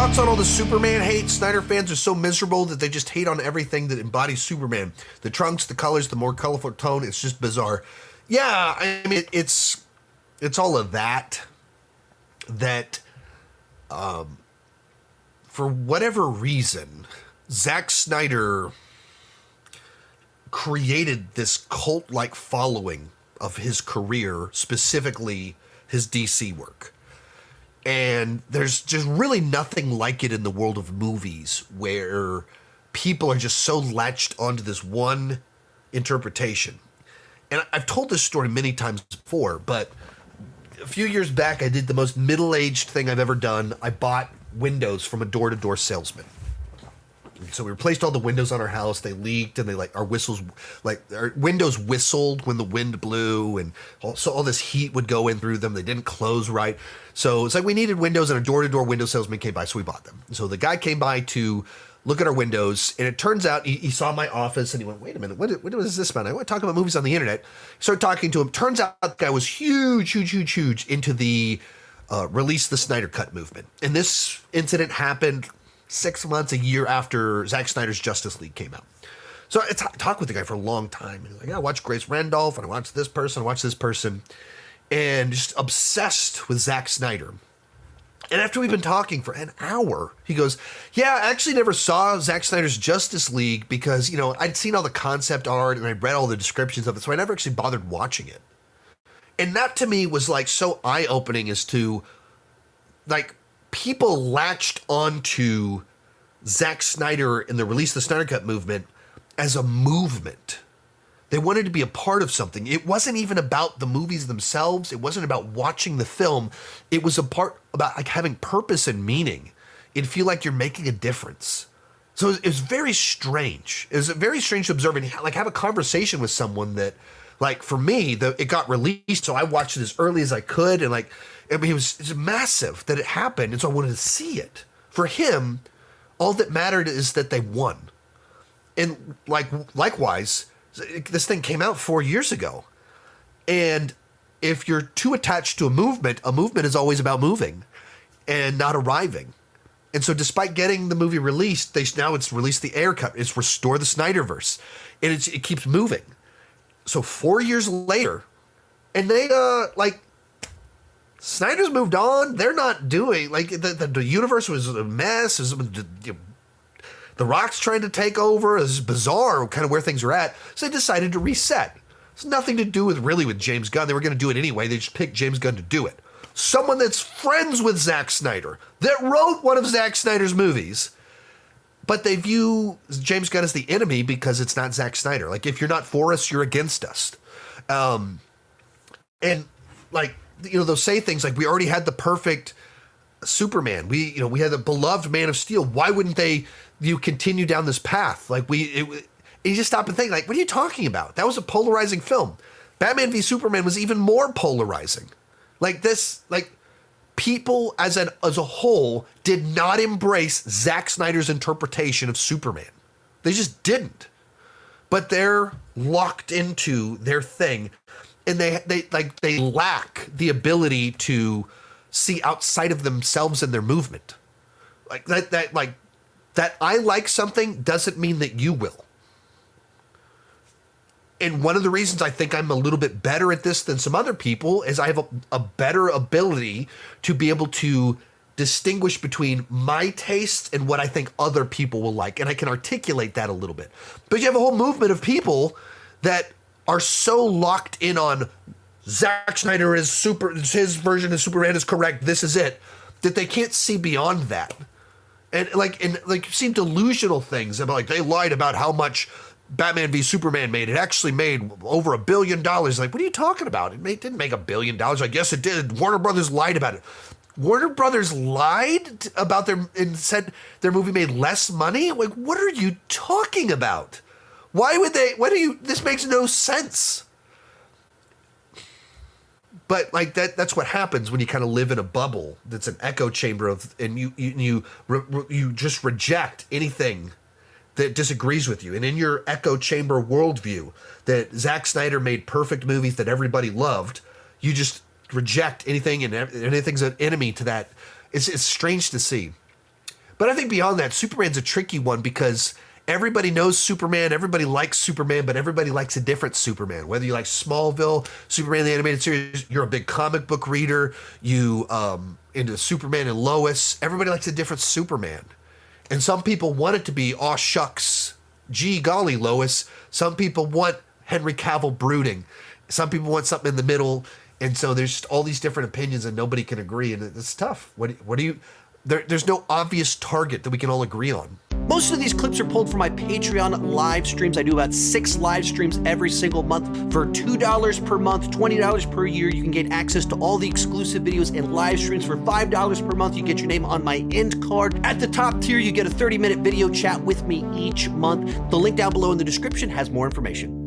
thoughts on all the Superman hate? Snyder fans are so miserable that they just hate on everything that embodies Superman. The trunks, the colors, the more colorful tone, it's just bizarre. Yeah, I mean, it's all of that, for whatever reason, Zack Snyder created this cult-like following of his career, specifically his DC work. And there's just really nothing like it in the world of movies where people are just so latched onto this one interpretation. And I've told this story many times before, but a few years back, I did the most middle-aged thing I've ever done. I bought windows from a door-to-door salesman. So we replaced all the windows on our house. They leaked, and our windows whistled when the wind blew, and so all this heat would go in through them. They didn't close right. So it's like we needed windows, and a door-to-door window salesman came by, so we bought them. So the guy came by to look at our windows, and it turns out he saw my office, and he went, wait a minute, what is this about? I want to talk about movies on the internet. Started talking to him. Turns out the guy was huge into the release the Snyder Cut movement. And this incident happened 6 months, a year after Zack Snyder's Justice League came out. So I talked with the guy for a long time. And he's like, yeah, I watched Grace Randolph, and I watched this person, and just obsessed with Zack Snyder. And after we've been talking for an hour, he goes, yeah, I actually never saw Zack Snyder's Justice League because, I'd seen all the concept art and I'd read all the descriptions of it, so I never actually bothered watching it. And that to me was so eye-opening as to, people latched onto Zack Snyder and the release of the Snyder Cut movement as a movement. They wanted to be a part of something. It wasn't even about the movies themselves. It wasn't about watching the film. It was about having purpose and meaning. It'd feel like you're making a difference. So it was very strange. It was very strange to observe and have a conversation with someone that, for me, it got released, so I watched it as early as I could, and it was massive that it happened, and so I wanted to see it. For him, all that mattered is that they won. And likewise, this thing came out 4 years ago. And if you're too attached to a movement is always about moving and not arriving. And so despite getting the movie released, now it's released the Air Cut. It's restore the Snyderverse. And it keeps moving. So 4 years later, and they, Snyder's moved on. They're not doing, the universe was a mess. The Rock's trying to take over. It's bizarre kind of where things are at. So they decided to reset. It's nothing to do with James Gunn. They were going to do it anyway. They just picked James Gunn to do it. Someone that's friends with Zack Snyder, that wrote one of Zack Snyder's movies, but they view James Gunn as the enemy because it's not Zack Snyder. If you're not for us, you're against us. They'll say things like, we already had the perfect Superman. We had the beloved Man of Steel. Why wouldn't you continue down this path? You just stop and think, what are you talking about? That was a polarizing film. Batman v Superman was even more polarizing. People as a whole did not embrace Zack Snyder's interpretation of Superman. They just didn't. But they're locked into their thing, and they lack the ability to see outside of themselves and their movement. That I like something doesn't mean that you will. And one of the reasons I think I'm a little bit better at this than some other people is I have a better ability to be able to distinguish between my tastes and what I think other people will like. And I can articulate that a little bit. But you have a whole movement of people that are so locked in on Zack Snyder his version of Superman is correct, this is it, that they can't see beyond that. And you've seen delusional things about they lied about how much Batman v Superman made. It actually made over $1 billion. What are you talking about? It didn't make $1 billion. I guess it did. Warner Brothers lied about it. Warner Brothers lied about and said their movie made less money? What are you talking about? Why would they? This makes no sense. But that's what happens when you kind of live in a bubble that's an echo chamber and you just reject anything that disagrees with you. And in your echo chamber worldview that Zack Snyder made perfect movies that everybody loved, you just reject anything, and anything's an enemy to that. It's strange to see. But I think beyond that, Superman's a tricky one because everybody knows Superman, everybody likes Superman, but everybody likes a different Superman. Whether you like Smallville, Superman the animated series, you're a big comic book reader, you into Superman and Lois, everybody likes a different Superman. And some people want it to be, aw shucks, gee golly Lois. Some people want Henry Cavill brooding. Some people want something in the middle. And so there's just all these different opinions and nobody can agree. And it's tough. What do you... There's no obvious target that we can all agree on. Most of these clips are pulled from my Patreon live streams. I do about 6 live streams every single month. For $2 per month, $20 per year, you can get access to all the exclusive videos and live streams. For $5 per month, you get your name on my end card. At the top tier, you get a 30-minute video chat with me each month. The link down below in the description has more information.